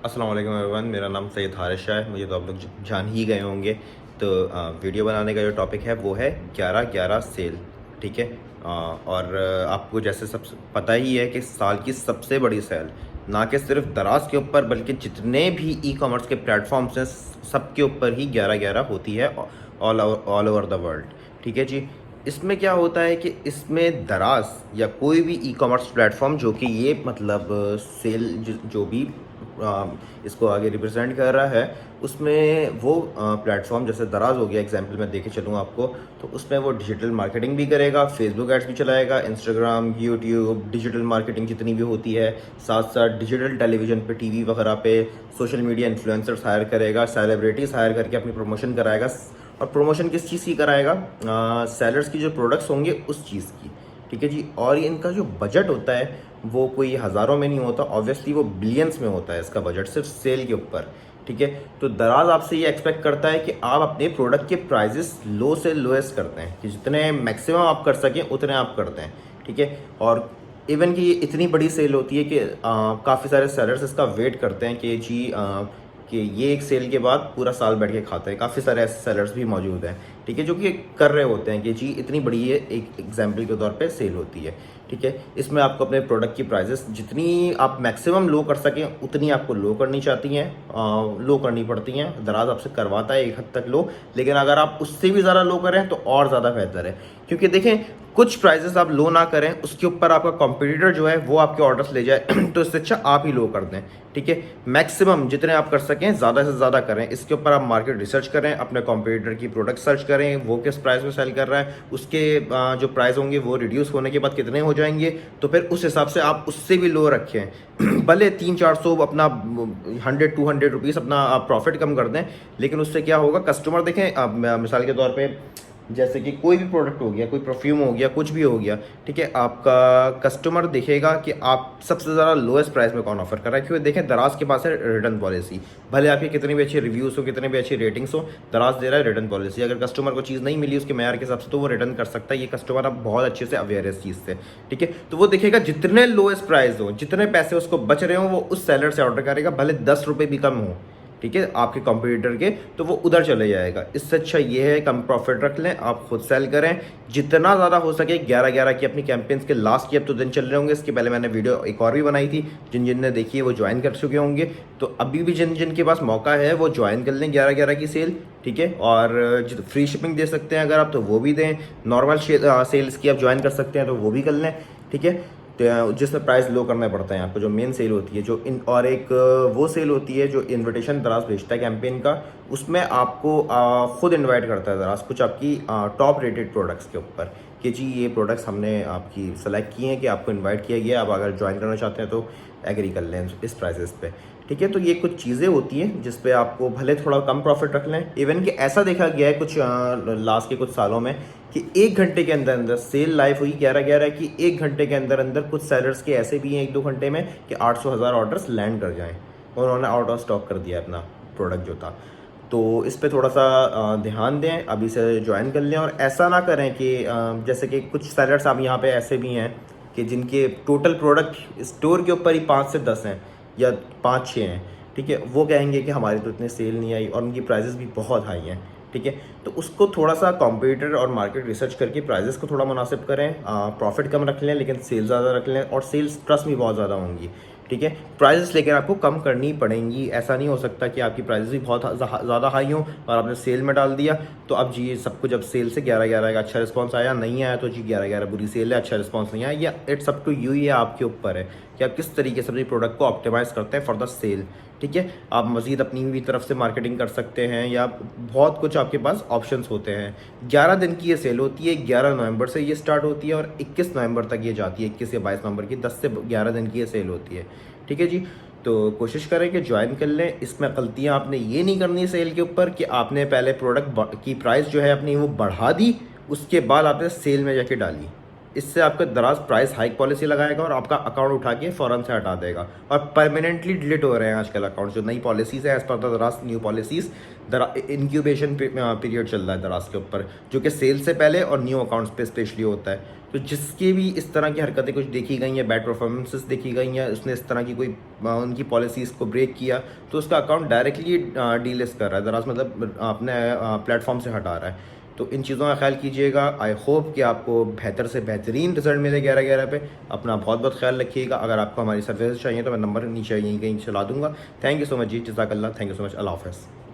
अस्सलाम वालेकुम एवरीवन, मेरा नाम सैयद हारिस शाह है। मुझे तो आप लोग जान ही गए होंगे। तो वीडियो बनाने का जो टॉपिक है वो है 11/11 सेल। ठीक है। और आपको जैसे सब पता ही है कि साल की सबसे बड़ी सेल ना कि सिर्फ दराज के ऊपर बल्कि जितने भी ई कॉमर्स के प्लेटफॉर्म्स हैं सबके ऊपर ही 11/11 होती है, ऑल ओवर द वर्ल्ड। ठीक है जी। इसमें क्या होता है कि इसमें दराज या कोई भी ई कॉमर्स प्लेटफॉर्म जो कि ये मतलब सेल जो भी इसको आगे रिप्रेजेंट कर रहा है, उसमें वो प्लेटफॉर्म जैसे दराज हो गया, एग्जांपल मैं देके चलूँ आपको, तो उसमें वो डिजिटल मार्केटिंग भी करेगा, फेसबुक एड्स भी चलाएगा, इंस्टाग्राम, यूट्यूब, डिजिटल मार्केटिंग जितनी भी होती है, साथ साथ डिजिटल टेलीविजन पे, टीवी वगैरह पे सोशल मीडिया इन्फ्लुएंसर्स हायर करेगा, सेलिब्रिटीज़ हायर करके अपनी प्रमोशन कराएगा। और प्रमोशन किस चीज़ की कराएगा? सेलर्स की जो प्रोडक्ट्स होंगे उस चीज़ की। ठीक है जी। और ये इनका जो बजट होता है वो कोई हज़ारों में नहीं होता, ऑब्वियसली वो बिलियंस में होता है इसका बजट, सिर्फ सेल के ऊपर। ठीक है। तो दराज आपसे ये एक्सपेक्ट करता है कि आप अपने प्रोडक्ट के प्राइजेस लो से लोएस्ट करते हैं, कि जितने मैक्सिमम आप कर सकें उतने आप करते हैं। ठीक है। और इवन कि ये इतनी बड़ी सेल होती है कि काफ़ी सारे सेलर्स इसका वेट करते हैं कि जी कि ये एक सेल के बाद पूरा साल बैठ के खाते हैं। काफ़ी सारे ऐसे सेलर्स भी मौजूद हैं। ठीक है। जो कि कर रहे होते हैं कि जी इतनी बड़ी ये एक एग्जाम्पल के तौर पे सेल होती है। ठीक है। इसमें आपको अपने प्रोडक्ट की प्राइजेस जितनी आप मैक्सिमम लो कर सकें उतनी आपको लो करनी चाहती हैं, लो करनी पड़ती हैं। दराज आपसे करवाता है एक हद तक लो, लेकिन अगर आप उससे भी ज़्यादा लो करें तो और ज़्यादा बेहतर है। क्योंकि देखें, कुछ प्राइजेस आप लो ना करें, उसके ऊपर आपका कॉम्पिटिटर जो है वो आपके ऑर्डर्स ले जाए तो इससे अच्छा आप ही लो कर दें। ठीक है। मैक्सिमम जितने आप कर सकें ज़्यादा से ज़्यादा करें। इसके ऊपर आप मार्केट रिसर्च करें, अपने कॉम्पिटिटर की प्रोडक्ट सर्च करें, वो किस प्राइस में सेल कर रहा है, उसके जो प्राइस होंगे वो रिड्यूस होने के बाद कितने हो जाएंगे, तो फिर उस हिसाब से आप उससे भी लो रखें। भले 300-400 अपना 100-200 रुपीज़ अपना आप प्रॉफिट कम कर दें, लेकिन उससे क्या होगा, कस्टमर देखें, आप मिसाल के तौर पे जैसे कि कोई भी प्रोडक्ट हो गया, कोई परफ्यूम हो गया, कुछ भी हो गया, ठीक है, आपका कस्टमर देखेगा कि आप सबसे ज़्यादा लोएस्ट प्राइस में कौन ऑफर कर रहा है। क्योंकि देखें, दराज के पास है रिटर्न पॉलिसी। भले आपके कितने भी अच्छे रिव्यूज़ हो, कितने भी अच्छी रेटिंग्स हो, दराज दे रहा है रिटर्न पॉलिसी। अगर कस्टमर को चीज़ नहीं मिली उसके मैार के हिसाब से तो वो रिटर्न कर सकता है। ये कस्टमर अब बहुत अच्छे से अवेयर है इस चीज़ से। ठीक है। तो वो देखेगा जितने लोएस्ट प्राइस हो, जितने पैसे उसको बच रहे हो, वो उस सेलर से ऑर्डर करेगा, भले 10 रुपये भी कम हो। ठीक है, आपके कंपटीटर के, तो वो उधर चले जाएगा। इससे अच्छा ये है कम प्रॉफिट रख लें, आप खुद सेल करें जितना ज़्यादा हो सके। 11/11 की अपनी कैंपेन्स के लास्ट की अब तो दिन चल रहे होंगे, इसके पहले मैंने वीडियो एक और भी बनाई थी, जिन जिन ने देखी है वो ज्वाइन कर चुके होंगे। तो अभी भी जिन जिन के पास मौका है वो ज्वाइन कर लें 11/11 की सेल। ठीक है। और फ्री शिपिंग दे सकते हैं अगर आप, तो वो भी दें। नॉर्मल सेल्स की आप ज्वाइन कर सकते हैं तो वो भी कर लें। ठीक है। तो जिसमें प्राइस लो करना पड़ता है यहाँ पे, जो मेन सेल होती है, जो इन और एक वो सेल होती है जो इनविटेशन दराज भेजता है कैंपेन का, उसमें आपको खुद इनवाइट करता है दराज कुछ आपकी टॉप रेटेड प्रोडक्ट्स के ऊपर, कि जी ये प्रोडक्ट्स हमने आपकी सेलेक्ट किए हैं, कि आपको इनवाइट किया गया, आप अगर ज्वाइन करना चाहते हैं तो एग्री कर लें इस प्राइसेस पे। ठीक है। तो ये कुछ चीज़ें होती हैं जिस पे आपको भले थोड़ा कम प्रॉफिट रख लें। इवन कि ऐसा देखा गया है कुछ लास्ट के कुछ सालों में कि 1 घंटे के अंदर अंदर सेल लाइव हुई 11/11 की, 1 घंटे के अंदर अंदर कुछ सेलर्स के ऐसे भी हैं 1-2 घंटे में कि 800-1000 ऑर्डर्स लैंड कर जाएं, उन्होंने आउट ऑफ स्टॉक कर दिया अपना प्रोडक्ट जो था। तो इस पे थोड़ा सा ध्यान दें, अभी से ज्वाइन कर लें। और ऐसा ना करें कि जैसे कि कुछ सेलर्स आप यहाँ पे ऐसे भी हैं कि जिनके टोटल प्रोडक्ट स्टोर के ऊपर ही 5 से 10 हैं या 5-6 हैं। ठीक है। वो कहेंगे कि हमारी तो इतने सेल नहीं आई और उनकी प्राइजेस भी बहुत हाई हैं। ठीक है। तो उसको थोड़ा सा कॉम्पिटिटर और मार्केट रिसर्च करके प्राइजेस को थोड़ा मुनासिब करें, प्रॉफिट कम रख लें लेकिन सेल ज़्यादा रख लें, और सेल्स ट्रस्ट भी बहुत ज़्यादा होंगी। ठीक है। प्राइजेस लेकिन आपको कम करनी पड़ेंगी। ऐसा नहीं हो सकता कि आपकी प्राइजेस भी बहुत ज़्यादा हाई हों और आपने सेल में डाल दिया तो अब जी सब कुछ, अब सेल से 11/11 का अच्छा रिस्पांस आया, नहीं आया तो जी 11/11 बुरी सेल है, अच्छा रिस्पांस नहीं आया। या इट्स अप टू यू, ये आपके ऊपर है कि आप किस तरीके से अपनी प्रोडक्ट को ऑप्टिमाइज़ करते हैं फॉर द सेल। ठीक है। आप मज़ीद अपनी भी तरफ से मार्केटिंग कर सकते हैं, या बहुत कुछ आपके पास ऑप्शंस होते हैं। 11 दिन की ये सेल होती है, 11 नवंबर से ये स्टार्ट होती है और 21 नवंबर तक ये जाती है, 21 या 22 नवंबर की, 10 से 11 दिन की ये सेल होती है। ठीक है जी। तो कोशिश करें कि ज्वाइन कर लें। इसमें गलतियाँ आपने ये नहीं करनी सेल के ऊपर कि आपने पहले प्रोडक्ट की प्राइस जो है अपनी वो बढ़ा दी, उसके बाद आपने सेल में जाके डाली। इससे आपका दराज प्राइस हाइक पॉलिसी लगाएगा और आपका अकाउंट उठा के फ़ौरन से हटा देगा। और परमानेंटली डिलीट हो रहे हैं आजकल अकाउंट, जो नई पॉलिसीज़ है एज़ पर द दराज न्यू पॉलिसीज़। इंक्यूबेशन पीरियड चल रहा है दराज के ऊपर, जो कि सेल से पहले और न्यू अकाउंट्स पे स्पेशली होता है। तो जिसकी भी इस तरह की हरकतें कुछ देखी गई हैं, बैड परफॉर्मेंसेस देखी गई हैं, उसने इस तरह की कोई उनकी पॉलिसीज़ को ब्रेक किया, तो उसका अकाउंट डायरेक्टली डीलिस्ट कर रहा है, दरअसल मतलब अपने प्लेटफॉर्म से हटा रहा है। तो इन चीज़ों का ख्याल कीजिएगा। आई होप कि आपको बेहतर से बेहतरीन रिजल्ट मिले 11/11 पे। अपना बहुत बहुत ख्याल रखिएगा। अगर आपको हमारी सर्विस चाहिए तो मैं नंबर नीचे यहीं कहीं चला दूँगा। थैंक यू सो मच जी, जज़ाकल्लाह, थैंक यू सो मच, अल्लाह हाफ़िज़।